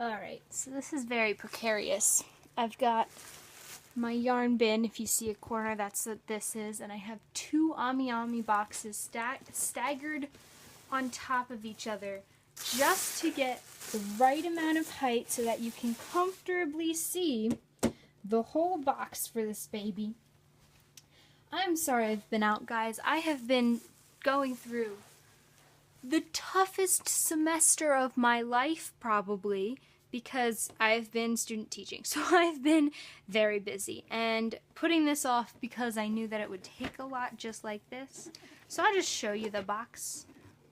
Alright, so this is very precarious. I've got my yarn bin. If you see a corner, that's what this is. And I have two Ami Ami boxes staggered on top of each other just to get the right amount of height so that you can comfortably see the whole box for this baby. I'm sorry I've been out, guys. I have been going through the toughest semester of my life, probably, because I've been student teaching. So I've been very busy and putting this off because I knew that it would take a lot just like this. So I'll just show you the box.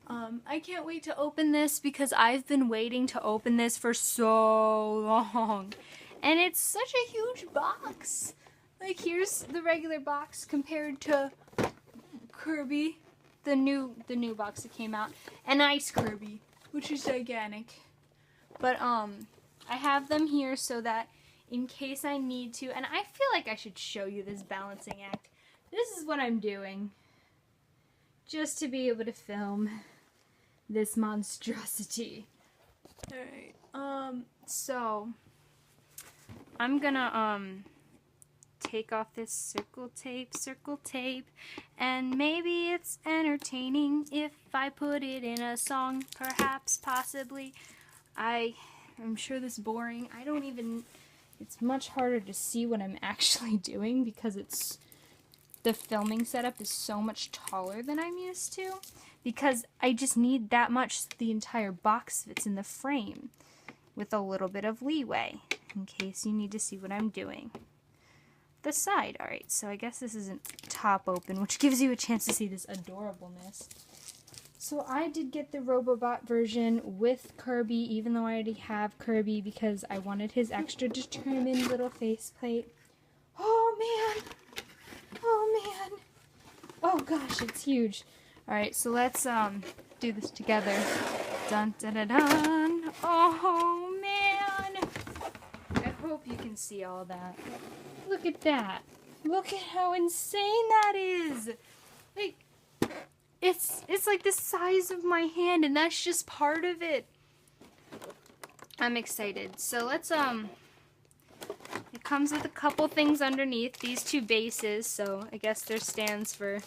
I can't wait to open this because I've been waiting to open this for so long. And it's such a huge box. Like, here's the regular box compared to Kirby, the new box that came out, and Ice Kirby, which is gigantic. But I have them here so that in case I need to, and I feel like I should show you this balancing act. This is what I'm doing just to be able to film this monstrosity. Alright, so I'm gonna take off this circle tape, and maybe it's entertaining if I put it in a song, perhaps, possibly. I'm sure this is boring. It's much harder to see what I'm actually doing because the filming setup is so much taller than I'm used to, because I just need that much so the entire box fits in the frame with a little bit of leeway in case you need to see what I'm doing. The side. Alright, so I guess this isn't top open, which gives you a chance to see this adorableness. So I did get the Robobot version with Kirby, even though I already have Kirby, because I wanted his extra determined little faceplate. Oh man! Oh man! Oh gosh, it's huge. Alright, so let's do this together. Dun dun dun dun! Oh man! I hope you can see all that. Look at that. Look at how insane that is. Like, it's like the size of my hand, and that's just part of it. I'm excited. So let's, it comes with a couple things underneath. These two bases, so I guess they're stands for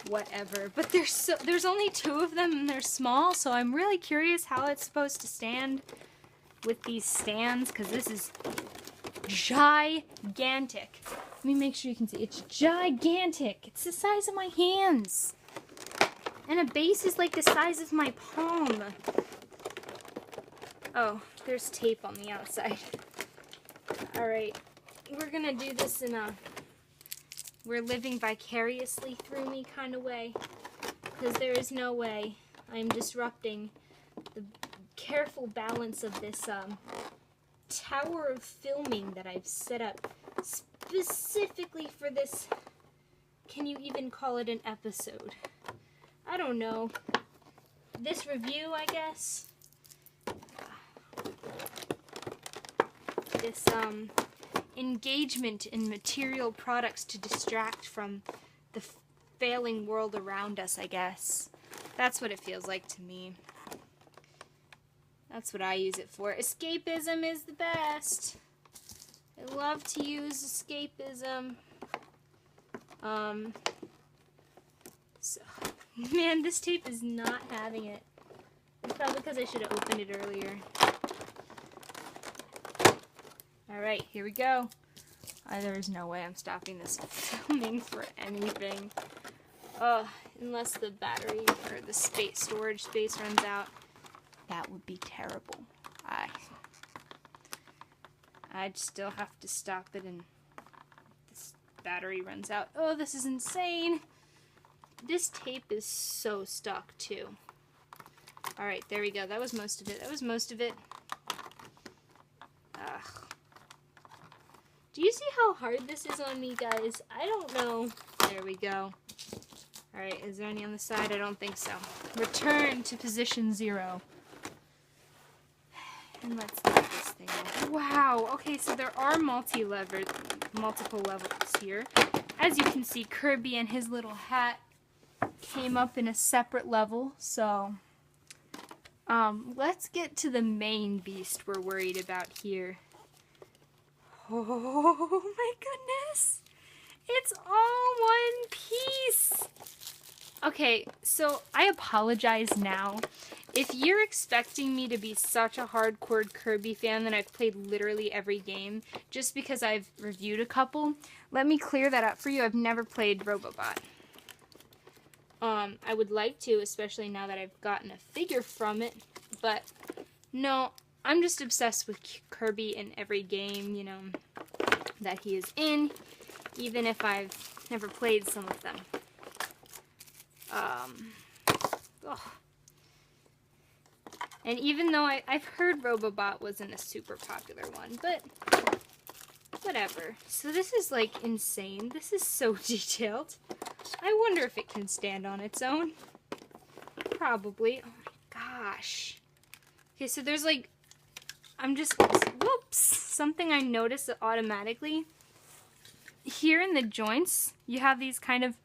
whatever. But there's only two of them, and they're small, so I'm really curious how it's supposed to stand with these stands, because this is gigantic. Let me make sure you can see. It's gigantic. It's the size of my hands. And a base is like the size of my palm. Oh, there's tape on the outside. Alright, we're gonna do this in a we're living vicariously through me kind of way. Because there is no way I'm disrupting the careful balance of this tower of filming that I've set up specifically for this. Can you even call it an episode? I don't know. This review, I guess. This engagement in material products to distract from the failing world around us, I guess. That's what it feels like to me. That's what I use it for. Escapism is the best. I love to use escapism. So, man, this tape is not having it. It's probably because I should have opened it earlier. Alright, here we go. There is no way I'm stopping this filming for anything. Unless the battery or the storage space runs out. That would be terrible. I'd still have to stop it and this battery runs out. Oh, this is insane. This tape is so stuck too. Alright, there we go. That was most of it. Ugh. Do you see how hard this is on me, guys? I don't know. There we go. Alright, is there any on the side? I don't think so. Return to position 0. And let's get this thing off. Wow, okay, so there are multiple levels here. As you can see, Kirby and his little hat came up in a separate level, so Let's get to the main beast we're worried about here. Oh my goodness! It's all one piece! Okay, so I apologize now. If you're expecting me to be such a hardcore Kirby fan that I've played literally every game, just because I've reviewed a couple, let me clear that up for you. I've never played Robobot. I would like to, especially now that I've gotten a figure from it, but no, I'm just obsessed with Kirby in every game, you know, that he is in, even if I've never played some of them. And even though I've heard Robobot wasn't a super popular one, but whatever. So this is like insane. This is so detailed. I wonder if it can stand on its own. Probably. Oh my gosh. Okay, so there's like, whoops, something I noticed automatically. Here in the joints, you have these kind of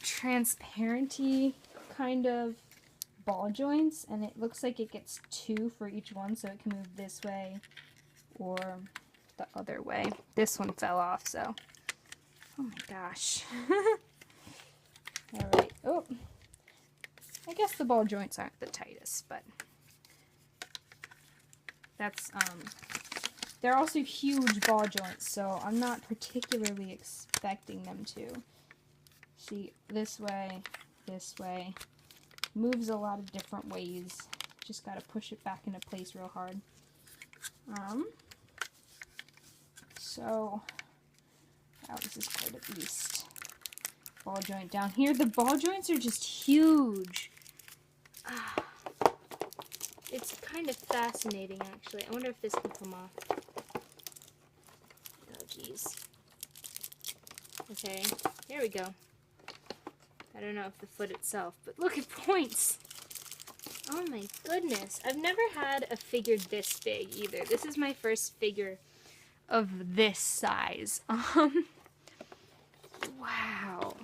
transparency kind of ball joints, and it looks like it gets 2 for each one, so it can move this way or the other way. This one fell off, so oh my gosh. Alright, oh, I guess the ball joints aren't the tightest, but that's they're also huge ball joints, so I'm not particularly expecting them to. See, this way, moves a lot of different ways. Just gotta push it back into place real hard. So, wow, this is quite a beast. Ball joint down here. The ball joints are just huge. It's kind of fascinating, actually. I wonder if this can come off. Oh, jeez. Okay, there we go. I don't know if the foot itself, but look, it points. Oh my goodness. I've never had a figure this big either. This is my first figure of this size. Wow.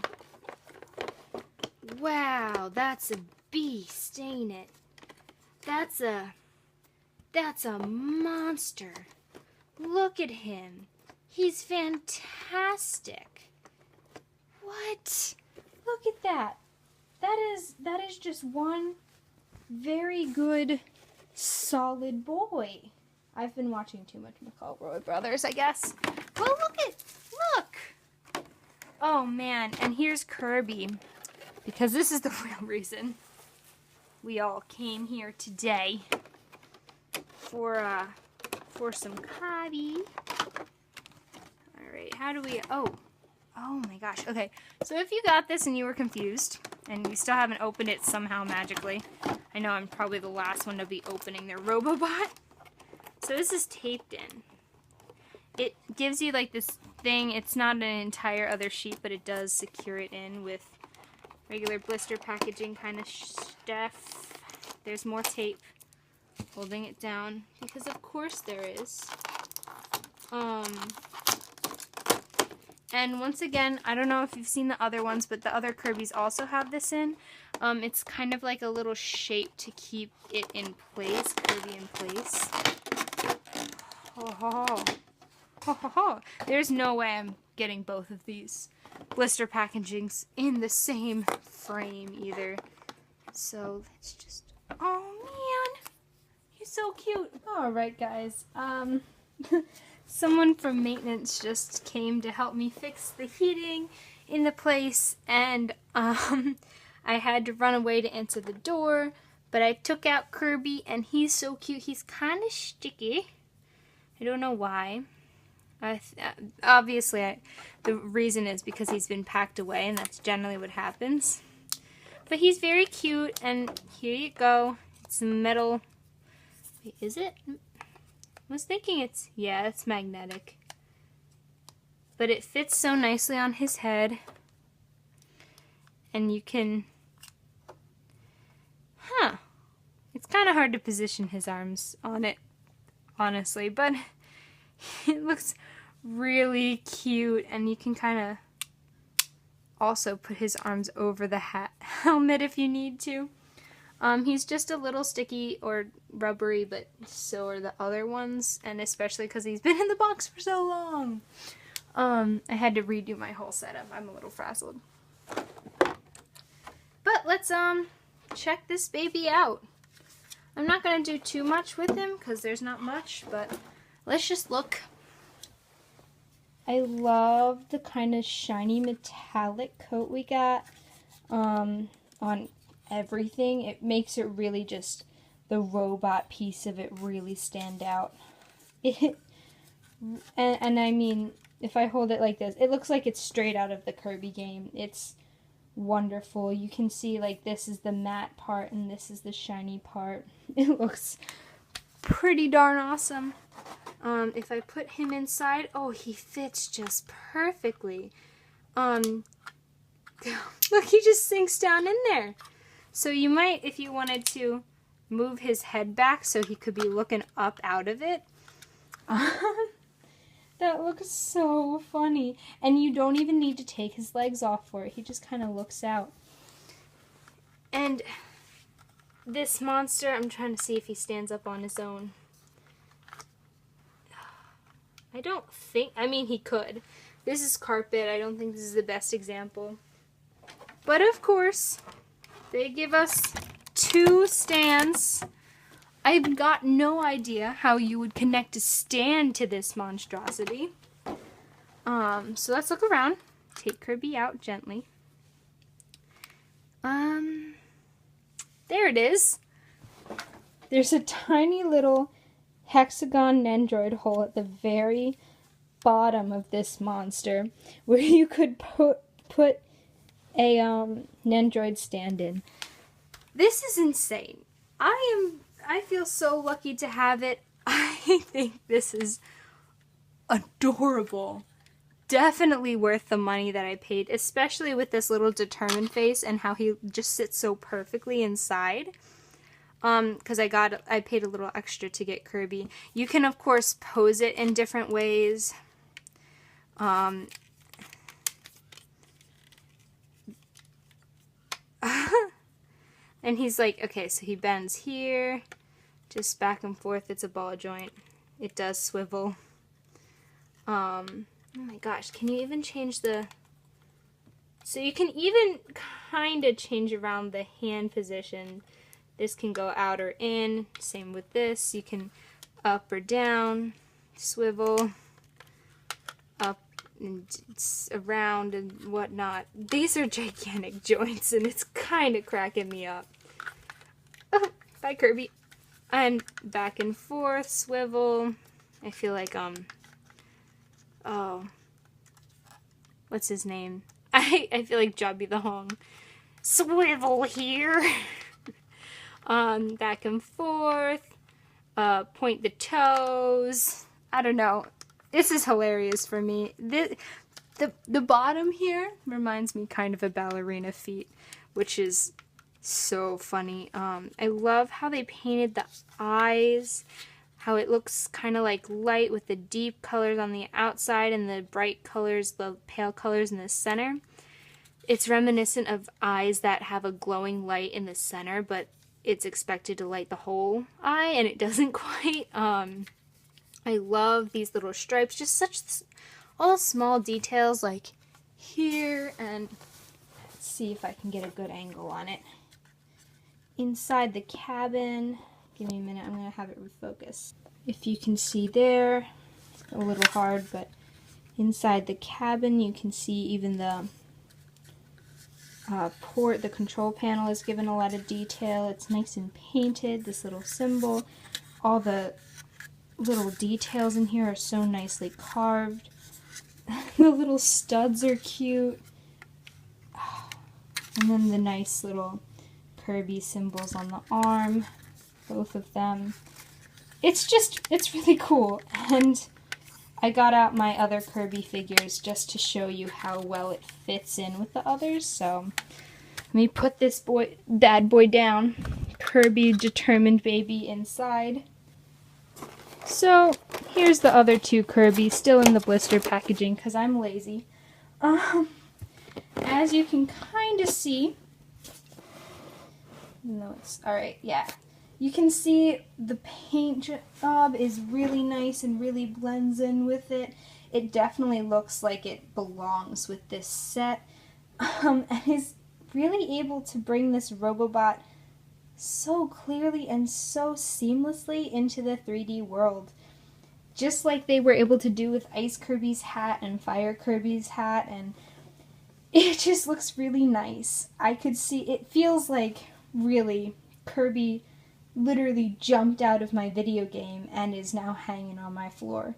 Wow, that's a beast, ain't it? That's a monster. Look at him. He's fantastic. What? Look at that. That is just one very good, solid boy. I've been watching too much McElroy Brothers, I guess. Well, look! Oh man, and here's Kirby, because this is the real reason we all came here today for some Kirby. All right, how do we? Oh my gosh. Okay, so if you got this and you were confused and you still haven't opened it somehow magically, I know I'm probably the last one to be opening their Robobot. So this is taped in. It gives you like this thing. It's not an entire other sheet, but it does secure it in with regular blister packaging kind of stuff. There's more tape holding it down, because of course there is. And once again, I don't know if you've seen the other ones, but the other Kirbys also have this in. It's kind of like a little shape to keep it in place, Kirby in place. There's no way I'm getting both of these blister packagings in the same frame either. So let's just, oh man, he's so cute. Alright guys, someone from maintenance just came to help me fix the heating in the place, and I had to run away to answer the door, but I took out Kirby, and he's so cute. He's kind of sticky. I don't know why. Obviously, the reason is because he's been packed away, and that's generally what happens. But he's very cute, and here you go. It's metal. Wait, is it? I was thinking yeah, it's magnetic. But it fits so nicely on his head. And you can... It's kind of hard to position his arms on it, honestly, but it looks really cute, and you can kind of also put his arms over the helmet if you need to. He's just a little sticky or rubbery, but so are the other ones, and especially because he's been in the box for so long. I had to redo my whole setup. I'm a little frazzled. But let's check this baby out. I'm not going to do too much with him because there's not much, but let's just look. I love the kind of shiny metallic coat we got on everything. It makes it really just, the robot piece of it really stand out. And I mean, if I hold it like this, it looks like it's straight out of the Kirby game. It's wonderful. You can see like this is the matte part and this is the shiny part. It looks pretty darn awesome. If I put him inside, oh, he fits just perfectly. Look, he just sinks down in there. So you might, if you wanted to, move his head back so he could be looking up out of it. That looks so funny. And you don't even need to take his legs off for it. He just kind of looks out. And this monster, I'm trying to see if he stands up on his own. I don't think, I mean, he could. This is carpet. I don't think this is the best example. But of course, they give us 2 stands. I've got no idea how you would connect a stand to this monstrosity. So let's look around. Take Kirby out gently. There it is. There's a tiny little hexagon Nendoroid hole at the very bottom of this monster where you could put a Nendoroid stand in. This is insane. I feel so lucky to have it. I think this is adorable. Definitely worth the money that I paid, especially with this little determined face and how he just sits so perfectly inside. Because I paid a little extra to get Kirby. You can of course pose it in different ways. And he's like, okay, so he bends here, just back and forth. It's a ball joint. It does swivel. Oh my gosh, can you even change the... So you can even kind of change around the hand position. This can go out or in. Same with this. You can up or down, swivel, up and around and whatnot. These are gigantic joints and it's kind of cracking me up. Oh, bye Kirby. And back and forth, swivel. I feel like, oh, what's his name? I feel like Jobby the Hong. Swivel here. Back and forth. Point the toes. I don't know. This is hilarious for me. The bottom here reminds me kind of a ballerina feet, which is so funny. I love how they painted the eyes, how it looks kind of like light with the deep colors on the outside and the bright colors, the pale colors in the center. It's reminiscent of eyes that have a glowing light in the center, but it's expected to light the whole eye, and it doesn't quite. I love these little stripes, just such all small details like here, and let's see if I can get a good angle on it. Inside the cabin, give me a minute, I'm going to have it refocus. If you can see there, it's a little hard, but inside the cabin you can see even the the control panel is given a lot of detail. It's nice and painted, this little symbol. All the little details in here are so nicely carved. The little studs are cute. And then the nice little Kirby symbols on the arm, both of them. It's really cool. And I got out my other Kirby figures just to show you how well it fits in with the others. So let me put this bad boy down. Kirby determined baby inside. So here's the other 2 Kirby, still in the blister packaging because I'm lazy. As you can kind of see, No, it's alright, yeah. You can see the paint job is really nice and really blends in with it. It definitely looks like it belongs with this set. And is really able to bring this Robobot so clearly and so seamlessly into the 3D world. Just like they were able to do with Ice Kirby's hat and Fire Kirby's hat, and it just looks really nice. I could see, it feels like really Kirby literally jumped out of my video game and is now hanging on my floor.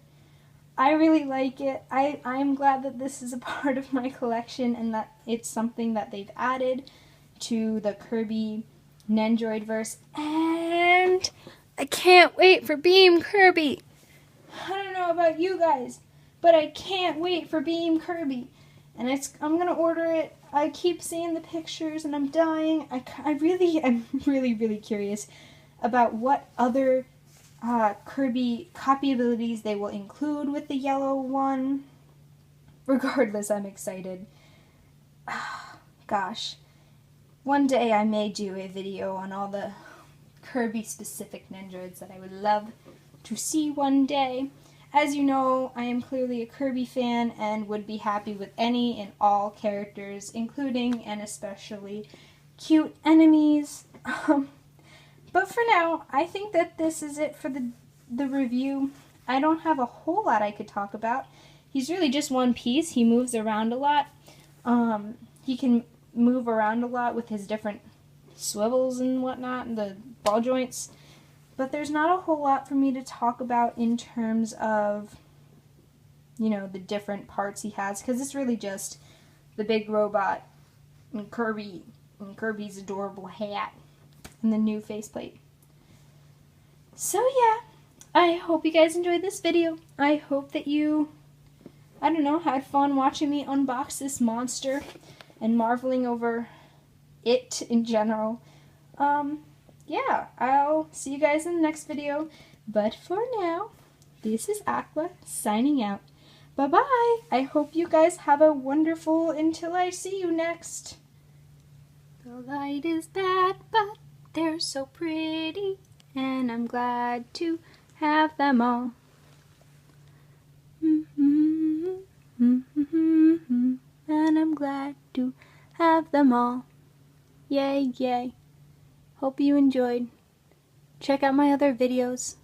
I really like it. I'm glad that this is a part of my collection and that it's something that they've added to the Kirby Nendoroid verse. And I can't wait for Beam Kirby. I don't know about you guys, but I can't wait for Beam Kirby. And I'm going to order it. I keep seeing the pictures and I'm dying. I'm really curious about what other Kirby copy abilities they will include with the yellow one. Regardless, I'm excited. Gosh. One day I may do a video on all the Kirby-specific Nendoroids that I would love to see one day. As you know, I am clearly a Kirby fan and would be happy with any and all characters, including and especially cute enemies. But for now, I think that this is it for the review. I don't have a whole lot I could talk about. He's really just one piece. He moves around a lot. He can move around a lot with his different swivels and whatnot, and the ball joints. But there's not a whole lot for me to talk about in terms of, you know, the different parts he has, because it's really just the big robot and Kirby's adorable hat and the new faceplate. So yeah, I hope you guys enjoyed this video. I hope that you, I don't know, had fun watching me unbox this monster and marveling over it in general. Yeah, I'll see you guys in the next video. But for now, this is Aqua signing out. Bye-bye. I hope you guys have a wonderful until I see you next. The light is bad, but they're so pretty, and I'm glad to have them all. And I'm glad to have them all. Yay, yay. Hope you enjoyed. Check out my other videos.